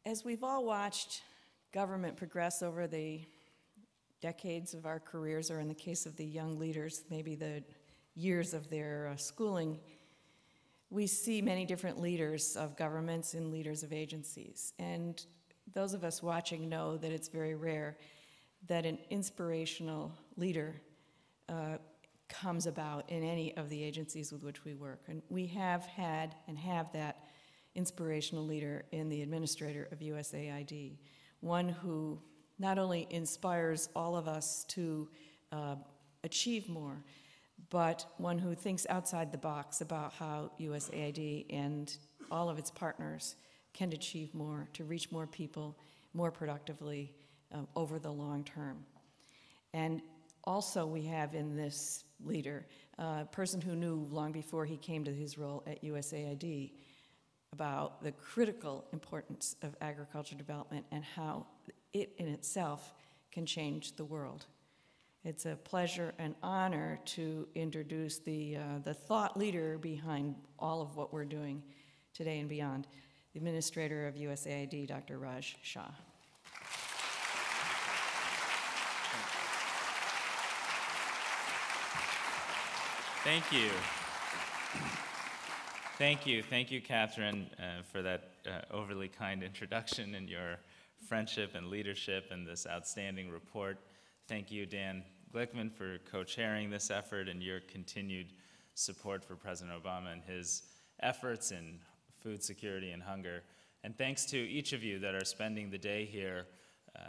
As we've all watched government progress over the decades of our careers, or in the case of the young leaders, maybe the years of their schooling, we see many different leaders of governments and leaders of agencies. And those of us watching know that it's very rare that an inspirational leader comes about in any of the agencies with which we work. And we have had and have that inspirational leader in the administrator of USAID, one who not only inspires all of us to achieve more, but one who thinks outside the box about how USAID and all of its partners can achieve more, to reach more people more productively over the long term. And also we have in this leader a person who knew long before he came to his role at USAID about the critical importance of agriculture development and how it in itself can change the world. It's a pleasure and honor to introduce the thought leader behind all of what we're doing today and beyond, the Administrator of USAID, Dr. Raj Shah. Thank you. Thank you, Catherine, for that overly kind introduction and your friendship and leadership and this outstanding report. Thank you, Dan Glickman, for co-chairing this effort and your continued support for President Obama and his efforts in food security and hunger. And thanks to each of you that are spending the day here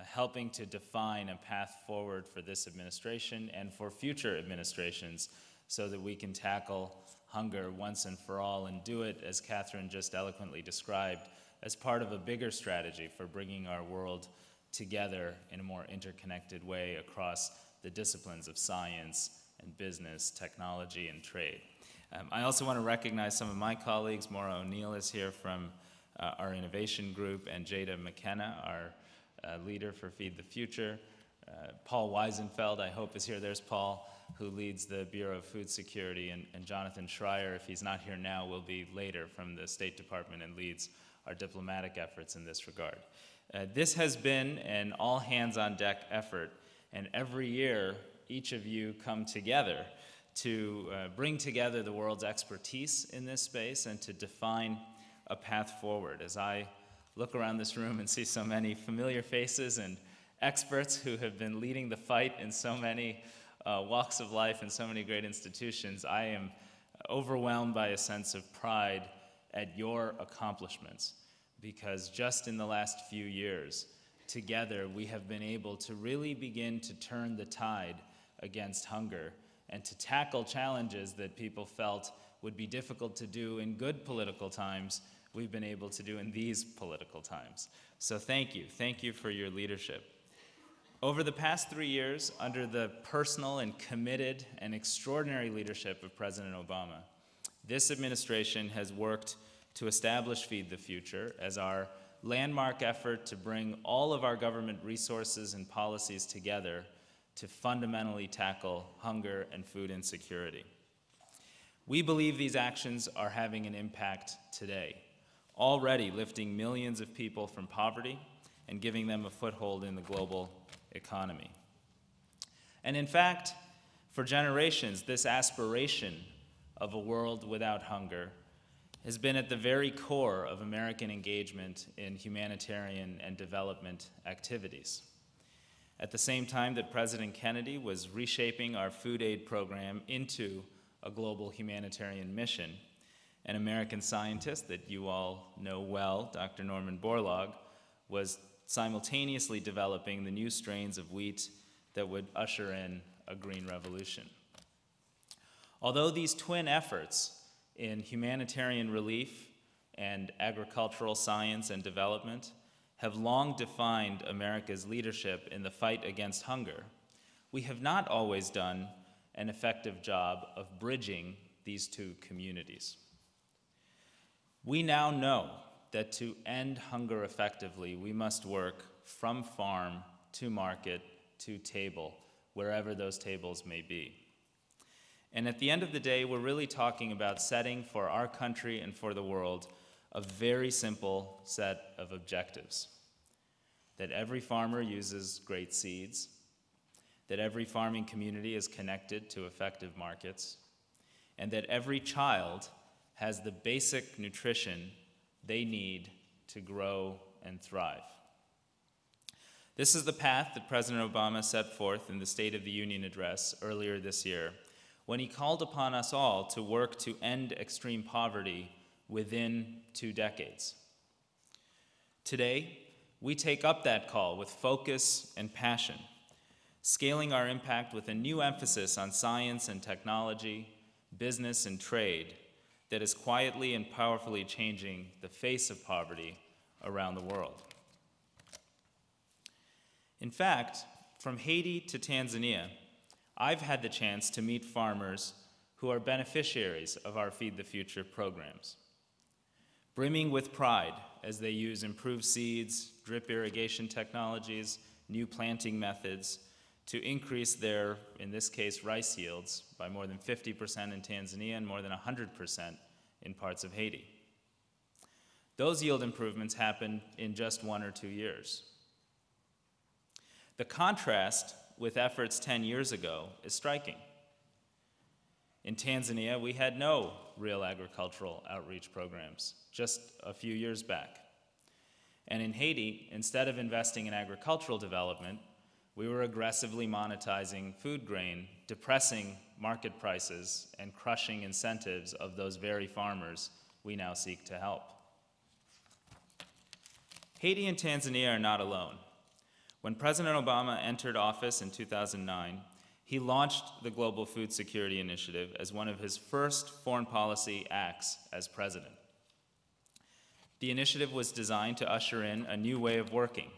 helping to define a path forward for this administration and for future administrations so that we can tackle hunger once and for all and do it, as Catherine just eloquently described, as part of a bigger strategy for bringing our world together in a more interconnected way across the disciplines of science and business, technology, and trade. I also want to recognize some of my colleagues. Maura O'Neill is here from our innovation group, and Jada McKenna, our leader for Feed the Future. Paul Weisenfeld, I hope, is here. There's Paul, who leads the Bureau of Food Security, and Jonathan Schreier, if he's not here now, will be later, from the State Department, and leads our diplomatic efforts in this regard. This has been an all-hands-on-deck effort, and every year, each of you come together to bring together the world's expertise in this space and to define a path forward. As I look around this room and see so many familiar faces and experts who have been leading the fight in so many walks of life and so many great institutions, I am overwhelmed by a sense of pride at your accomplishments, because just in the last few years, together we have been able to really begin to turn the tide against hunger and to tackle challenges that people felt would be difficult to do in good political times. We've been able to do in these political times. So thank you for your leadership. Over the past 3 years, under the personal and committed and extraordinary leadership of President Obama, this administration has worked to establish Feed the Future as our landmark effort to bring all of our government resources and policies together to fundamentally tackle hunger and food insecurity. We believe these actions are having an impact today, already lifting millions of people from poverty and giving them a foothold in the global economy. And in fact, for generations, this aspiration of a world without hunger has been at the very core of American engagement in humanitarian and development activities. At the same time that President Kennedy was reshaping our food aid program into a global humanitarian mission, an American scientist that you all know well, Dr. Norman Borlaug, was simultaneously developing the new strains of wheat that would usher in a green revolution. Although these twin efforts in humanitarian relief and agricultural science and development have long defined America's leadership in the fight against hunger, we have not always done an effective job of bridging these two communities. We now know that to end hunger effectively, we must work from farm to market to table, wherever those tables may be. And at the end of the day, we're really talking about setting for our country and for the world a very simple set of objectives: that every farmer uses great seeds, that every farming community is connected to effective markets, and that every child has the basic nutrition they need to grow and thrive. This is the path that President Obama set forth in the State of the Union address earlier this year, when he called upon us all to work to end extreme poverty within 2 decades. Today, we take up that call with focus and passion, scaling our impact with a new emphasis on science and technology, business and trade that is quietly and powerfully changing the face of poverty around the world. In fact, from Haiti to Tanzania, I've had the chance to meet farmers who are beneficiaries of our Feed the Future programs, brimming with pride as they use improved seeds, drip irrigation technologies, new planting methods to increase their, in this case, rice yields by more than 50% in Tanzania and more than 100% in parts of Haiti. Those yield improvements happened in just 1 or 2 years. The contrast with efforts 10 years ago is striking. In Tanzania, we had no real agricultural outreach programs just a few years back. And in Haiti, instead of investing in agricultural development, we were aggressively monetizing food grain, depressing market prices, and crushing incentives of those very farmers we now seek to help. Haiti and Tanzania are not alone. When President Obama entered office in 2009, he launched the Global Food Security Initiative as one of his first foreign policy acts as president. The initiative was designed to usher in a new way of working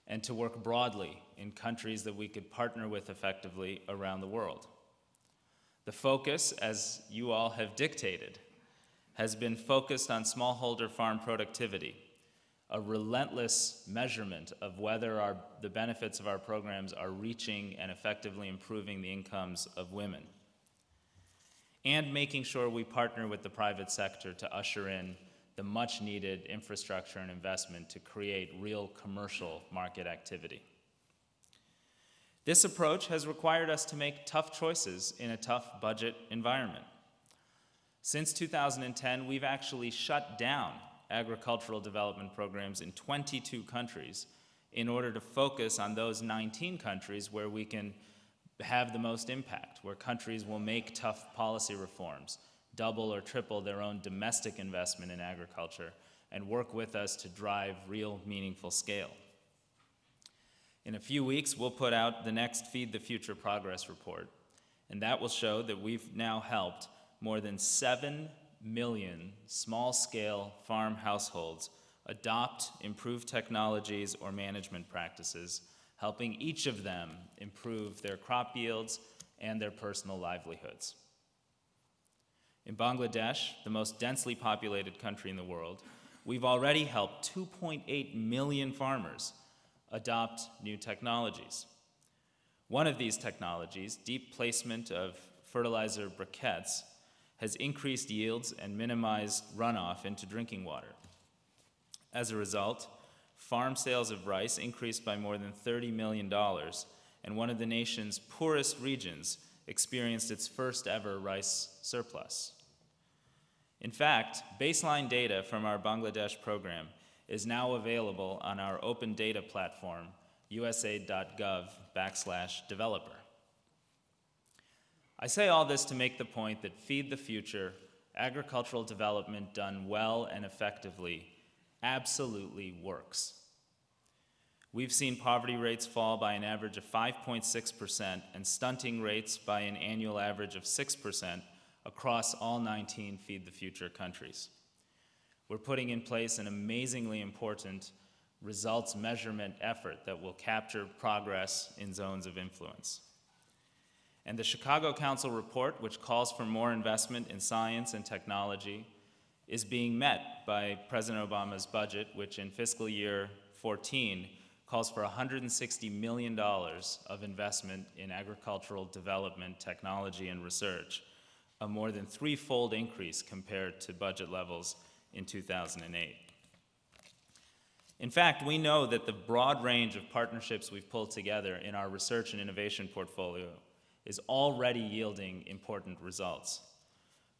and to work broadly in countries that we could partner with effectively around the world. The focus, as you all have dictated, has been focused on smallholder farm productivity, a relentless measurement of whether the benefits of our programs are reaching and effectively improving the incomes of women, and making sure we partner with the private sector to usher in the much-needed infrastructure and investment to create real commercial market activity. This approach has required us to make tough choices in a tough budget environment. Since 2010, we've actually shut down agricultural development programs in 22 countries in order to focus on those 19 countries where we can have the most impact, where countries will make tough policy reforms, double or triple their own domestic investment in agriculture, and work with us to drive real meaningful scale. In a few weeks, we'll put out the next Feed the Future Progress Report, and that will show that we've now helped more than 7 million small-scale farm households adopt improved technologies or management practices, helping each of them improve their crop yields and their personal livelihoods. In Bangladesh, the most densely populated country in the world, we've already helped 2.8 million farmers adopt new technologies. One of these technologies, deep placement of fertilizer briquettes, has increased yields and minimized runoff into drinking water. As a result, farm sales of rice increased by more than $30 million, and one of the nation's poorest regions experienced its first ever rice surplus. In fact, baseline data from our Bangladesh program is now available on our open data platform, usaid.gov/developer. I say all this to make the point that Feed the Future, agricultural development done well and effectively, absolutely works. We've seen poverty rates fall by an average of 5.6% and stunting rates by an annual average of 6% across all 19 Feed the Future countries. We're putting in place an amazingly important results measurement effort that will capture progress in zones of influence. And the Chicago Council report, which calls for more investment in science and technology, is being met by President Obama's budget, which in fiscal year 14 calls for $160 million of investment in agricultural development, technology, and research, a more than threefold increase compared to budget levels in 2008. In fact, we know that the broad range of partnerships we've pulled together in our research and innovation portfolio is already yielding important results.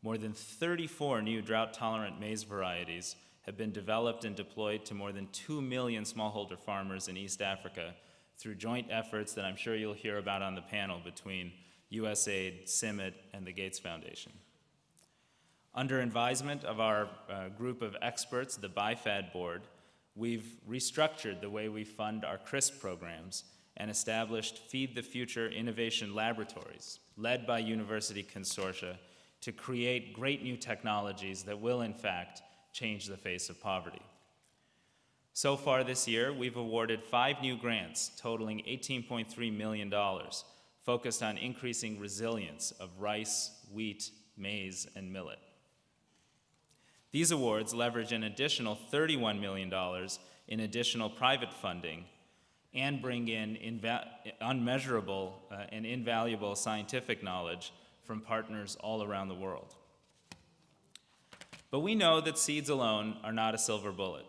More than 34 new drought-tolerant maize varieties have been developed and deployed to more than 2 million smallholder farmers in East Africa through joint efforts that I'm sure you'll hear about on the panel between USAID, CIMMYT, and the Gates Foundation. Under advisement of our group of experts, the BIFAD board, we've restructured the way we fund our CRISP programs and established Feed the Future innovation laboratories, led by university consortia, to create great new technologies that will, in fact, change the face of poverty. So far this year, we've awarded 5 new grants totaling $18.3 million, focused on increasing resilience of rice, wheat, maize, and millet. These awards leverage an additional $31 million in additional private funding and bring in unmeasurable and invaluable scientific knowledge from partners all around the world. But we know that seeds alone are not a silver bullet.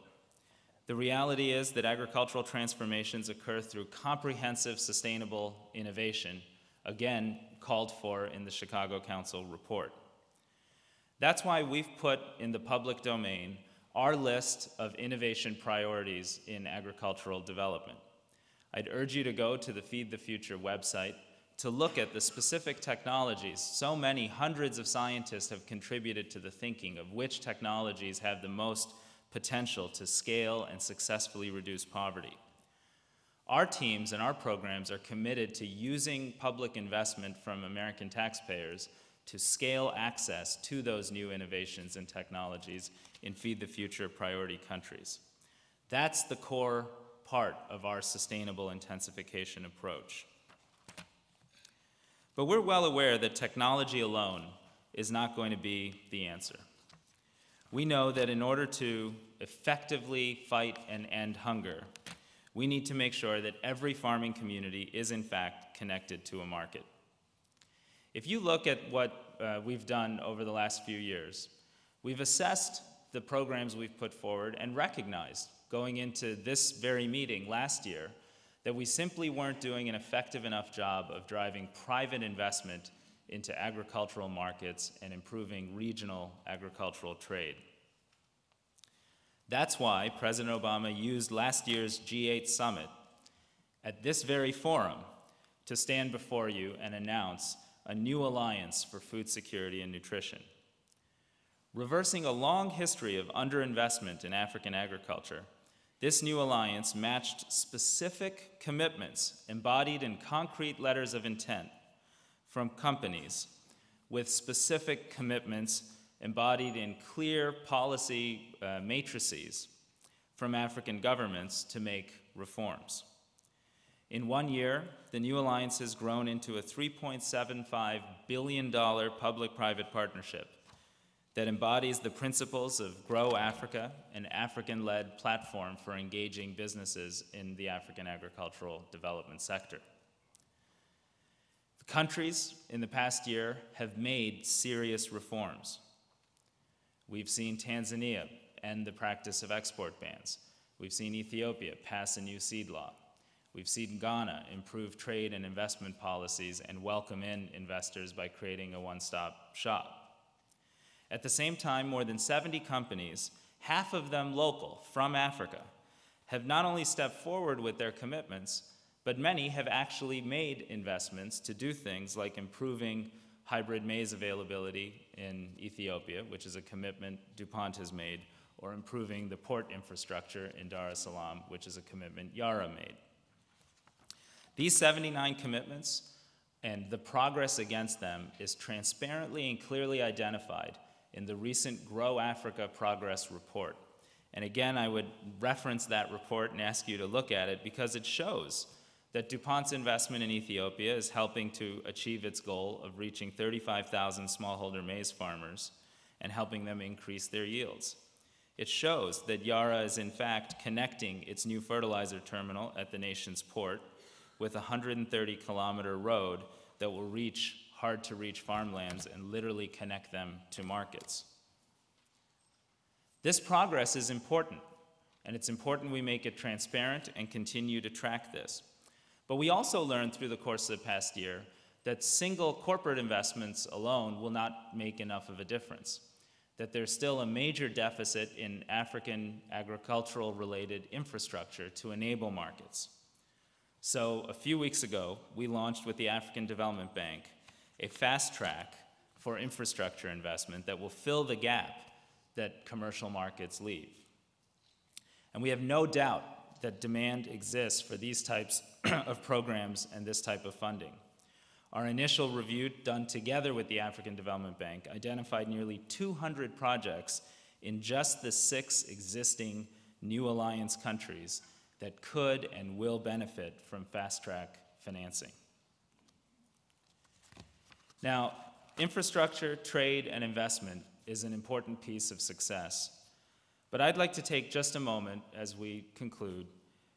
The reality is that agricultural transformations occur through comprehensive, sustainable innovation, again called for in the Chicago Council report. That's why we've put in the public domain our list of innovation priorities in agricultural development. I'd urge you to go to the Feed the Future website to look at the specific technologies. So many hundreds of scientists have contributed to the thinking of which technologies have the most potential to scale and successfully reduce poverty. Our teams and our programs are committed to using public investment from American taxpayers to scale access to those new innovations and technologies in Feed the Future priority countries. That's the core part of our sustainable intensification approach. But we're well aware that technology alone is not going to be the answer. We know that in order to effectively fight and end hunger, we need to make sure that every farming community is in fact connected to a market. If you look at what we've done over the last few years, we've assessed the programs we've put forward and recognized going into this very meeting last year that we simply weren't doing an effective enough job of driving private investment into agricultural markets and improving regional agricultural trade. That's why President Obama used last year's G8 summit at this very forum to stand before you and announce a new alliance for food security and nutrition. Reversing a long history of underinvestment in African agriculture, this new alliance matched specific commitments embodied in concrete letters of intent from companies with specific commitments embodied in clear policy matrices from African governments to make reforms. In 1 year, the new alliance has grown into a $3.75 billion public-private partnership that embodies the principles of Grow Africa, an African-led platform for engaging businesses in the African agricultural development sector. The countries in the past year have made serious reforms. We've seen Tanzania end the practice of export bans. We've seen Ethiopia pass a new seed law. We've seen Ghana improve trade and investment policies and welcome in investors by creating a one-stop shop. At the same time, more than 70 companies, half of them local, from Africa, have not only stepped forward with their commitments, but many have actually made investments to do things like improving hybrid maize availability in Ethiopia, which is a commitment DuPont has made, or improving the port infrastructure in Dar es Salaam, which is a commitment Yara made. These 79 commitments and the progress against them is transparently and clearly identified in the recent Grow Africa Progress Report. And again, I would reference that report and ask you to look at it because it shows that DuPont's investment in Ethiopia is helping to achieve its goal of reaching 35,000 smallholder maize farmers and helping them increase their yields. It shows that Yara is in fact connecting its new fertilizer terminal at the nation's port with a 130-kilometer road that will reach hard-to-reach farmlands and literally connect them to markets. This progress is important, and it's important we make it transparent and continue to track this. But we also learned through the course of the past year that single corporate investments alone will not make enough of a difference, that there's still a major deficit in African agricultural-related infrastructure to enable markets. So a few weeks ago, we launched with the African Development Bank a fast track for infrastructure investment that will fill the gap that commercial markets leave. And we have no doubt that demand exists for these types of programs and this type of funding. Our initial review, done together with the African Development Bank, identified nearly 200 projects in just the 6 existing new alliance countries that could and will benefit from fast-track financing. Now, infrastructure, trade, and investment is an important piece of success. But I'd like to take just a moment as we conclude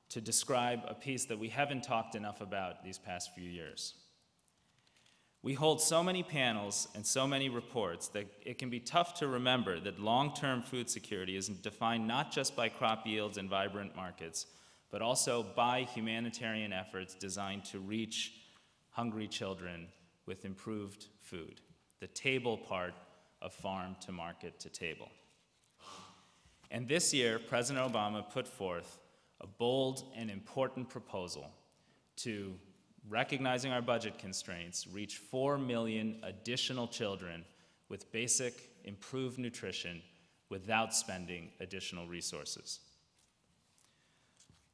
to describe a piece that we haven't talked enough about these past few years. We hold so many panels and so many reports that it can be tough to remember that long-term food security is defined not just by crop yields and vibrant markets, but also by humanitarian efforts designed to reach hungry children with improved food, the table part of farm to market to table. And this year, President Obama put forth a bold and important proposal to, recognizing our budget constraints, reach 4 million additional children with basic, improved nutrition without spending additional resources.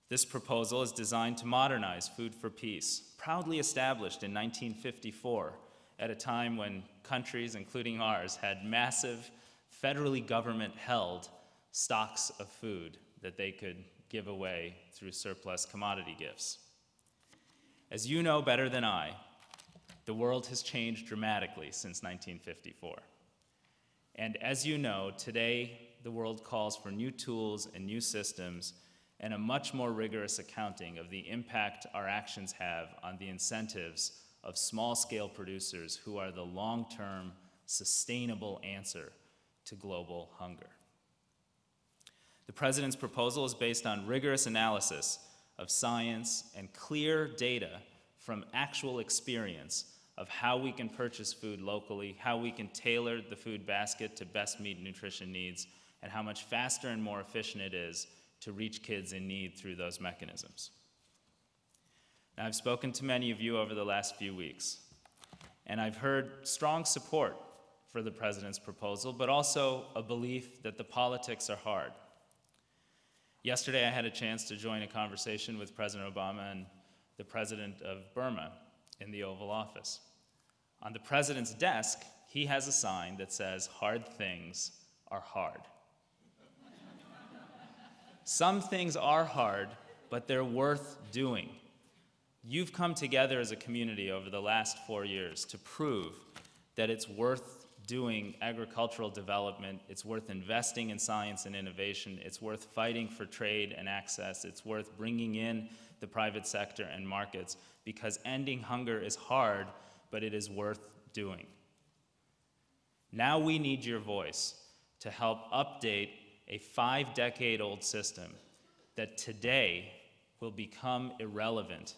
This proposal is designed to modernize Food for Peace, proudly established in 1954 at a time when countries, including ours, had massive, federally government-held stocks of food that they could give away through surplus commodity gifts. As you know better than I, the world has changed dramatically since 1954. And as you know, today the world calls for new tools and new systems and a much more rigorous accounting of the impact our actions have on the incentives of small-scale producers who are the long-term, sustainable answer to global hunger. The President's proposal is based on rigorous analysis of science and clear data from actual experience of how we can purchase food locally, how we can tailor the food basket to best meet nutrition needs, and how much faster and more efficient it is to reach kids in need through those mechanisms. Now, I've spoken to many of you over the last few weeks, and I've heard strong support for the President's proposal, but also a belief that the politics are hard. Yesterday, I had a chance to join a conversation with President Obama and the President of Burma in the Oval Office. On the President's desk, he has a sign that says, "Hard things are hard." Some things are hard, but they're worth doing. You've come together as a community over the last 4 years to prove that it's worth doing agricultural development, it's worth investing in science and innovation, it's worth fighting for trade and access, it's worth bringing in the private sector and markets, because ending hunger is hard, but it is worth doing. Now we need your voice to help update a 5-decade-old system that today will become irrelevant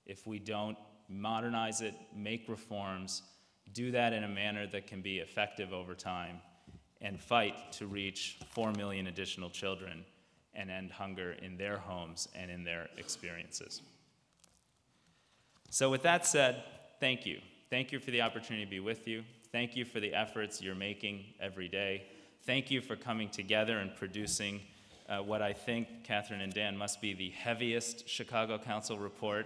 if we don't modernize it, make reforms, do that in a manner that can be effective over time, and fight to reach 4 million additional children and end hunger in their homes and in their experiences. So with that said, thank you. Thank you for the opportunity to be with you. Thank you for the efforts you're making every day. Thank you for coming together and producing what I think, Catherine and Dan, must be the heaviest Chicago Council report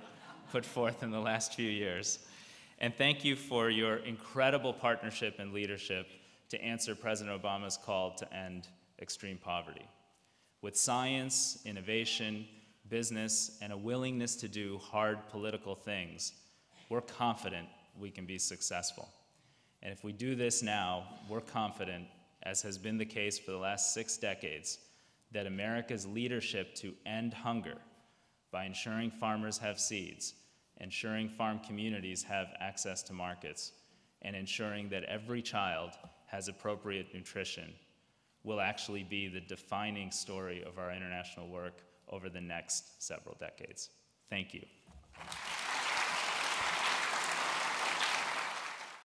put forth in the last few years. And thank you for your incredible partnership and leadership to answer President Obama's call to end extreme poverty. With science, innovation, business, and a willingness to do hard political things, we're confident we can be successful. And if we do this now, we're confident, as has been the case for the last 6 decades, that America's leadership to end hunger by ensuring farmers have seeds, ensuring farm communities have access to markets, and ensuring that every child has appropriate nutrition will actually be the defining story of our international work over the next several decades. Thank you.